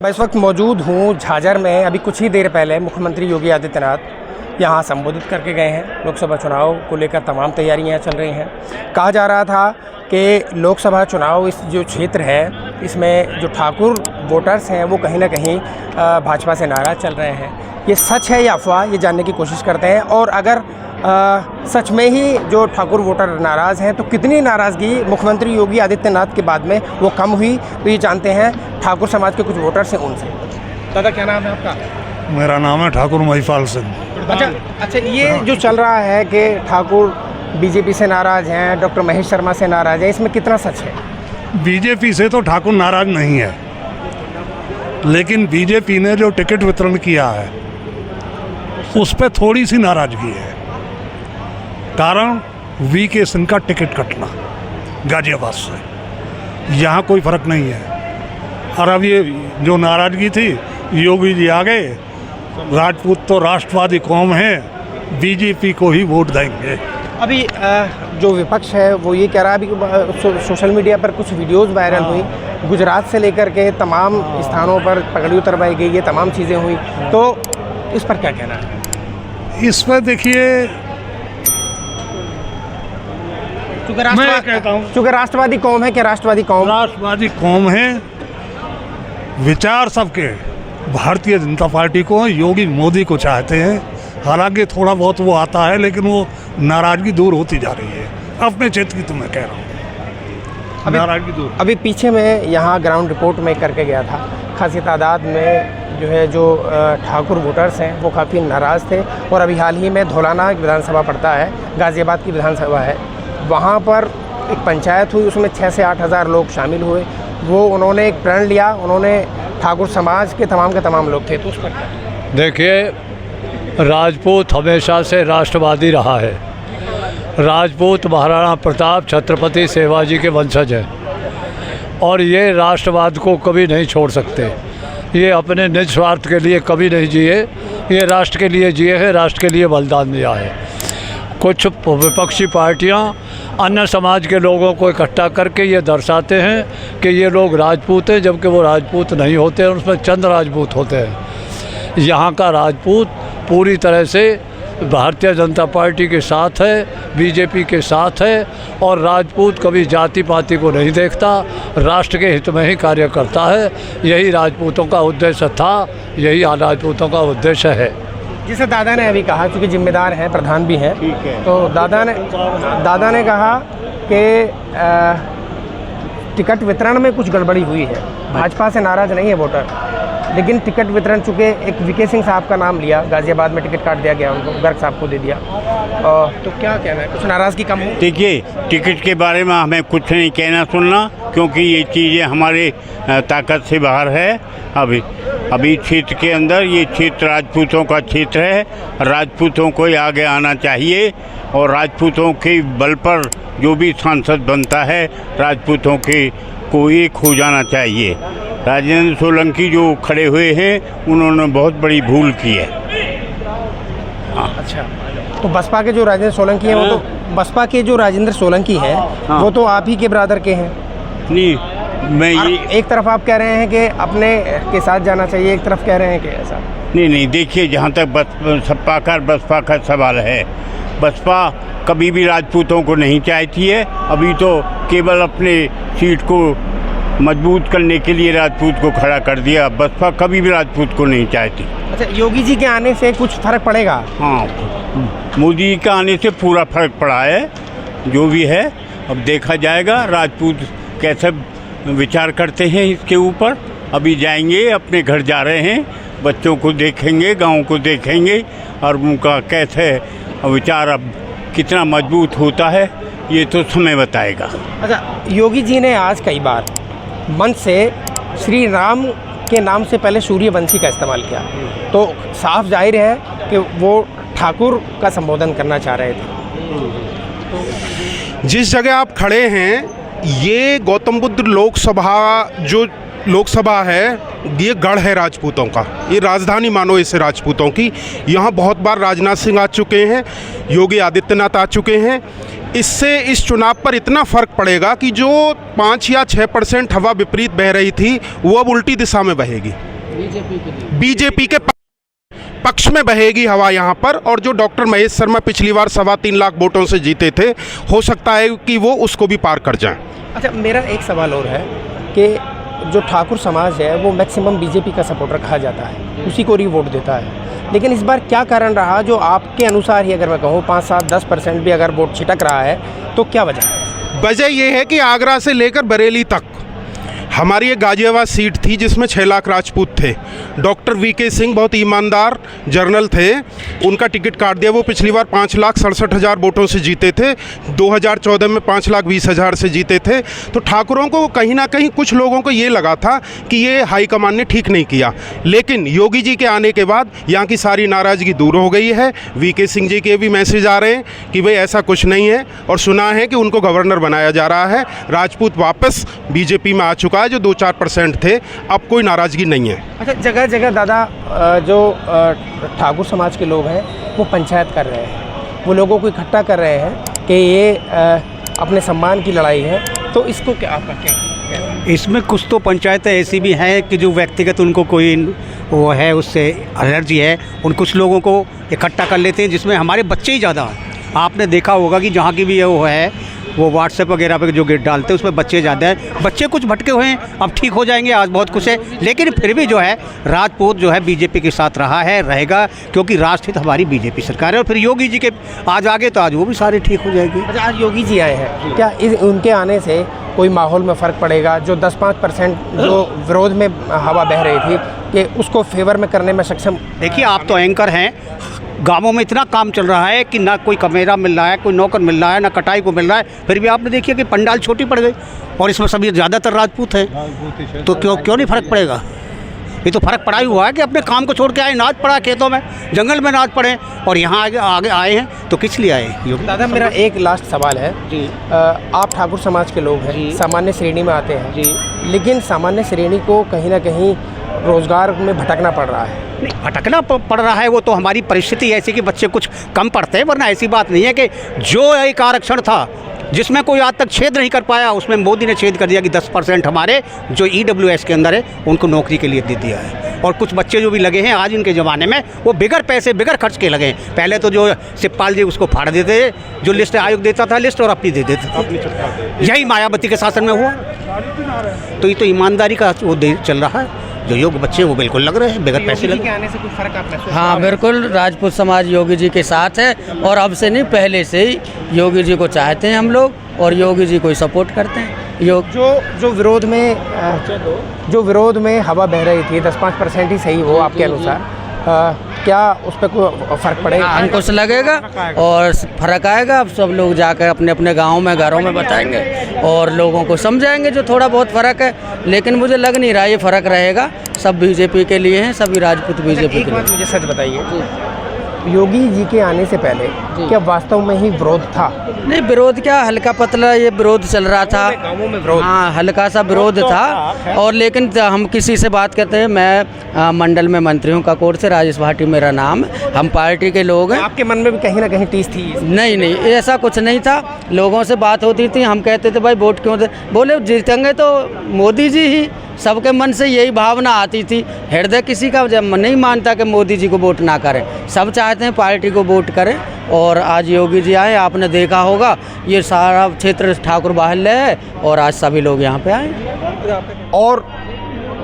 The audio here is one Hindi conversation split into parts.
मैं इस वक्त मौजूद हूँ झाझर में। अभी कुछ ही देर पहले मुख्यमंत्री योगी आदित्यनाथ यहाँ संबोधित करके गए हैं। लोकसभा चुनाव को लेकर तमाम तैयारियाँ चल रही हैं। कहा जा रहा था कि लोकसभा चुनाव इस जो क्षेत्र है इसमें जो ठाकुर वोटर्स हैं वो कहीं ना कहीं भाजपा से नाराज़ चल रहे हैं। ये सच है या अफवाह, ये जानने की कोशिश करते हैं। और अगर सच में ही जो ठाकुर वोटर नाराज़ हैं तो कितनी नाराज़गी मुख्यमंत्री योगी आदित्यनाथ के बाद में वो कम हुई, तो ये जानते हैं ठाकुर समाज के कुछ वोटर्स हैं उनसे। दादा क्या नाम है आपका? मेरा नाम है ठाकुर महिपाल सिंह। अच्छा, ये जो चल रहा है कि ठाकुर बीजेपी से नाराज़ हैं, डॉक्टर महेश शर्मा से नाराज़ हैं, इसमें कितना सच है? बीजेपी से तो ठाकुर नाराज नहीं है, लेकिन बीजेपी ने जो टिकट वितरण किया है उस पर थोड़ी सी नाराजगी है। कारण वीके सिंह का टिकट कटना गाजियाबाद से, यहाँ कोई फर्क नहीं है। और अब ये जो नाराजगी थी, योगी जी आ गए, राजपूत तो राष्ट्रवादी कौम है, बीजेपी को ही वोट देंगे। अभी जो विपक्ष है वो ये कह रहा है, अभी सोशल मीडिया पर कुछ वीडियोस वायरल हुई, गुजरात से लेकर के तमाम स्थानों पर पगड़ी उतरवाई गई, ये तमाम चीज़ें हुई, तो इस पर क्या कहना है? इस पर देखिए, मैं कहता हूँ चूँकि राष्ट्रवादी कौम है, क्या राष्ट्रवादी कौम है, विचार सबके भारतीय जनता पार्टी को, योगी मोदी को चाहते हैं। हालांकि थोड़ा बहुत वो आता है, लेकिन वो नाराजगी दूर होती जा रही है अपने क्षेत्र की। तो मैं कह रहा हूँ नाराजगी दूर। अभी पीछे में यहाँ ग्राउंड रिपोर्ट में करके गया था, खासी तादाद में जो है जो ठाकुर वोटर्स हैं वो काफ़ी नाराज़ थे। और अभी हाल ही में धौलाना विधानसभा पड़ता है, गाज़ियाबाद की विधानसभा है, वहाँ पर एक पंचायत हुई, उसमें 6 से 8 हज़ार लोग शामिल हुए। वो उन्होंने एक प्रण लिया, उन्होंने ठाकुर समाज के तमाम लोग थे, तो उस पर देखिए, राजपूत हमेशा से राष्ट्रवादी रहा है। राजपूत महाराणा प्रताप, छत्रपति शिवाजी के वंशज हैं और ये राष्ट्रवाद को कभी नहीं छोड़ सकते। ये अपने निज स्वार्थ के लिए कभी नहीं जिए, ये राष्ट्र के लिए जिए हैं, राष्ट्र के लिए बलिदान दिया है। कुछ विपक्षी पार्टियां अन्य समाज के लोगों को इकट्ठा करके ये दर्शाते हैं कि ये लोग राजपूत हैं, जबकि वो राजपूत नहीं होते हैं, उसमें चंद राजपूत होते हैं। यहाँ का राजपूत पूरी तरह से भारतीय जनता पार्टी के साथ है, बीजेपी के साथ है। और राजपूत कभी जाति पाति को नहीं देखता, राष्ट्र के हित में ही कार्य करता है। यही राजपूतों का उद्देश्य था, यही राजपूतों का उद्देश्य है। जैसे दादा ने अभी कहा, क्योंकि जिम्मेदार हैं, प्रधान भी हैं, तो दादा ने कहा कि टिकट वितरण में कुछ गड़बड़ी हुई है। भाजपा से नाराज़ नहीं है वोटर, लेकिन टिकट वितरण, चूँकि एक वीके सिंह साहब का नाम लिया, गाज़ियाबाद में टिकट काट दिया गया उनको, गर्ग साहब को दे दिया, तो क्या कहना है, कुछ नाराज़गी कम हो? देखिए, टिकट के बारे में हमें कुछ नहीं कहना सुनना, क्योंकि ये चीज़ें हमारे ताकत से बाहर है। अभी क्षेत्र के अंदर ये क्षेत्र राजपूतों का क्षेत्र है, राजपूतों को आगे आना चाहिए और राजपूतों के बल पर जो भी सांसद बनता है, राजपूतों के को एक हो जाना चाहिए। राजेंद्र सोलंकी जो खड़े हुए हैं, उन्होंने बहुत बड़ी भूल की है। अच्छा, तो बसपा के जो राजेंद्र सोलंकी हैं, वो तो बसपा के जो राजेंद्र सोलंकी हैं, वो तो आप ही के ब्रदर के हैं। नहीं, मैं ये एक तरफ आप कह रहे हैं कि अपने के साथ जाना चाहिए, एक तरफ कह रहे हैं कि ऐसा नहीं। देखिए, जहाँ तक बसपा का सवाल है, बसपा कभी भी राजपूतों को नहीं चाहती है। अभी तो केवल अपने सीट को मजबूत करने के लिए राजपूत को खड़ा कर दिया। बसपा कभी भी राजपूत को नहीं चाहती। अच्छा, योगी जी के आने से कुछ फ़र्क पड़ेगा? हाँ, मोदी जी के आने से पूरा फर्क पड़ा है। जो भी है अब देखा जाएगा, राजपूत कैसे विचार करते हैं इसके ऊपर। अभी जाएंगे, अपने घर जा रहे हैं, बच्चों को देखेंगे, गाँव को देखेंगे, और उनका कैसे विचार अब कितना मजबूत होता है, ये तो समय बताएगा। अच्छा, योगी जी ने आज कई बार मंच से श्री राम के नाम से पहले सूर्यवंशी का इस्तेमाल किया, तो साफ जाहिर है कि वो ठाकुर का संबोधन करना चाह रहे थे। जिस जगह आप खड़े हैं, ये गौतम बुद्ध लोकसभा है, ये गढ़ है राजपूतों का, ये राजधानी मानो इसे राजपूतों की। यहाँ बहुत बार राजनाथ सिंह आ चुके हैं, योगी आदित्यनाथ आ चुके हैं। इससे इस चुनाव पर इतना फ़र्क पड़ेगा कि जो 5 या 6% हवा विपरीत बह रही थी वो अब उल्टी दिशा में बहेगी, बीजेपी के पक्ष में बहेगी हवा यहाँ पर। और जो डॉक्टर महेश शर्मा पिछली बार 3.25 लाख वोटों से जीते थे, हो सकता है कि वो उसको भी पार कर जाएं। अच्छा, मेरा एक सवाल और है कि जो ठाकुर समाज है वो मैक्सिमम बीजेपी का सपोर्टर कहा जाता है, उसी को वोट देता है, लेकिन इस बार क्या कारण रहा जो आपके अनुसार ही अगर मैं कहूँ 5, 7, 10% भी अगर वोट छिटक रहा है तो क्या वजह है? वजह ये है कि आगरा से लेकर बरेली तक हमारी एक गाजियाबाद सीट थी जिसमें 6 लाख राजपूत थे। डॉक्टर वीके सिंह बहुत ईमानदार जर्नल थे, उनका टिकट काट दिया। वो पिछली बार 5,67,000 वोटों से जीते थे, 2014 में 5,20,000 से जीते थे। तो ठाकुरों को कहीं ना कहीं कुछ लोगों को ये लगा था कि ये हाईकमान ने ठीक नहीं किया, लेकिन योगी जी के आने के बाद यहाँ की सारी नाराज़गी दूर हो गई है। वीके सिंह जी के भी मैसेज आ रहे हैं कि भाई ऐसा कुछ नहीं है, और सुना है कि उनको गवर्नर बनाया जा रहा है। राजपूत वापस बीजेपी में आ चुका है, जो 2-4% थे। अब कोई नाराज़गी नहीं है। अच्छा, जगह जगह दादा जो ठाकुर समाज के लोग हैं वो पंचायत कर रहे हैं, वो लोगों को इकट्ठा कर रहे हैं कि ये अपने सम्मान की लड़ाई है, तो इसको क्या आपका क्या? इसमें कुछ तो पंचायतें ऐसी भी हैं कि जो व्यक्तिगत उनको कोई वो है, उससे एलर्जी है, उन कुछ लोगों को इकट्ठा कर लेते हैं, जिसमें हमारे बच्चे ही ज़्यादा हैं। आपने देखा होगा कि जहाँ की भी वो है, वो व्हाट्सएप वगैरह पे जो गिट डालते हैं उसमें बच्चे ज़्यादा हैं। बच्चे कुछ भटके हुए हैं, अब ठीक हो जाएंगे, आज बहुत खुश है। लेकिन फिर भी जो है राजपूत जो है बीजेपी के साथ रहा है, रहेगा, क्योंकि राष्ट्रहित हमारी बीजेपी सरकार है। और फिर योगी जी के आज आगे तो आज वो भी सारे ठीक हो जाएंगे। अच्छा, आज योगी जी आए हैं, क्या उनके आने से कोई माहौल में फ़र्क पड़ेगा? जो 10-5% जो विरोध में हवा बह रही थी कि उसको फेवर में करने में सक्षम? देखिए, आप तो एंकर हैं, गांवों में इतना काम चल रहा है कि ना कोई कमेरा मिल रहा है, कोई नौकर मिल रहा है, ना कटाई को मिल रहा है, फिर भी आपने देखिए कि पंडाल छोटी पड़ गई, और इसमें सभी ज़्यादातर राजपूत हैं। तो क्यों नहीं फ़र्क पड़ेगा? ये तो फ़र्क पड़ा ही हुआ है कि अपने काम को छोड़ के आए, नाच पड़ा खेतों में, जंगल में नाच पड़े, और यहाँ आगे आए हैं तो किस लिए आए? दादा, मेरा एक लास्ट सवाल है जी। आप ठाकुर समाज के लोग हैं, सामान्य श्रेणी में आते हैं जी, लेकिन सामान्य श्रेणी को कहीं ना कहीं रोज़गार में भटकना पड़ रहा है। नहीं, भटकना पड़ रहा है, वो तो हमारी परिस्थिति ऐसी कि बच्चे कुछ कम पढ़ते हैं, वरना ऐसी बात नहीं है कि जो एक आरक्षण था जिसमें कोई आज तक छेद नहीं कर पाया, उसमें मोदी ने छेद कर दिया कि 10% हमारे जो EWS के अंदर है उनको नौकरी के लिए दे दिया है। और कुछ बच्चे जो भी लगे हैं आज इनके ज़माने में, वो बिगर पैसे बिगर खर्च के लगे हैं। पहले तो जो शिवपाल जी उसको फाड़ देते थे, जो लिस्ट आयोग देता था लिस्ट, और अपनी दे देते थे। यही मायावती के शासन में हुआ। तो ये तो ईमानदारी का वो चल रहा है। जो योग्य बच्चे वो बिल्कुल लग रहे हैं, बगैर पैसे लगे। के आने से कुछ फर्क आप महसूस? हाँ, बिल्कुल, राजपूत समाज योगी जी के साथ है, और अब से नहीं, पहले से ही योगी जी को चाहते हैं हम लोग, और योगी जी को सपोर्ट करते हैं। जो विरोध में हवा बह रही थी, 10-5% ही सही हो आपके अनुसार, क्या उस पर कोई फ़र्क पड़ेगा? अंकुश लगेगा और फ़र्क आएगा। अब सब लोग जाकर अपने अपने गाँव में, घरों में बताएंगे और लोगों को समझाएंगे जो थोड़ा बहुत फ़र्क है, लेकिन मुझे लग नहीं रहा ये फ़र्क रहेगा। सब बीजेपी के लिए हैं, सभी राजपूत बीजेपी के लिए। मुझे सच बताइए, योगी जी के आने से पहले क्या वास्तव में ही विरोध था? नहीं, विरोध क्या, हल्का पतला ये विरोध चल रहा था, गाँवों में विरोध, हाँ, हल्का सा विरोध था। और लेकिन हम किसी से बात करते हैं, मैं मंडल में मंत्री हूँ काकोड़ से, राजेश भाटी मेरा नाम, हम पार्टी के लोग हैं। आपके मन में भी कहीं ना कहीं टीस थी? नहीं, ऐसा कुछ नहीं था। लोगों से बात होती थी, हम कहते थे भाई वोट क्यों दे, बोले जीतेंगे तो मोदी जी ही। सबके मन से यही भावना आती थी, हृदय किसी का नहीं मानता कि मोदी जी को वोट ना करें, सब चाहते हैं पार्टी को वोट करें। और आज योगी जी आए, आपने देखा होगा ये सारा क्षेत्र ठाकुर बाहुल्य है, और आज सभी लोग यहाँ पे आए। और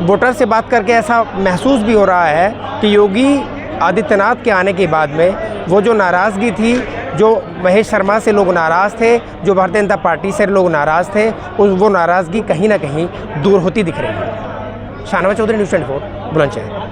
वोटर से बात करके ऐसा महसूस भी हो रहा है कि योगी आदित्यनाथ के आने के बाद में वो जो नाराज़गी थी, जो महेश शर्मा से लोग नाराज़ थे, जो भारतीय जनता पार्टी से लोग नाराज़ थे, वो नाराज़गी कहीं ना कहीं दूर होती दिख रही है। शाहनवाज चौधरी, न्यूज़ 24, बुलंदशहर।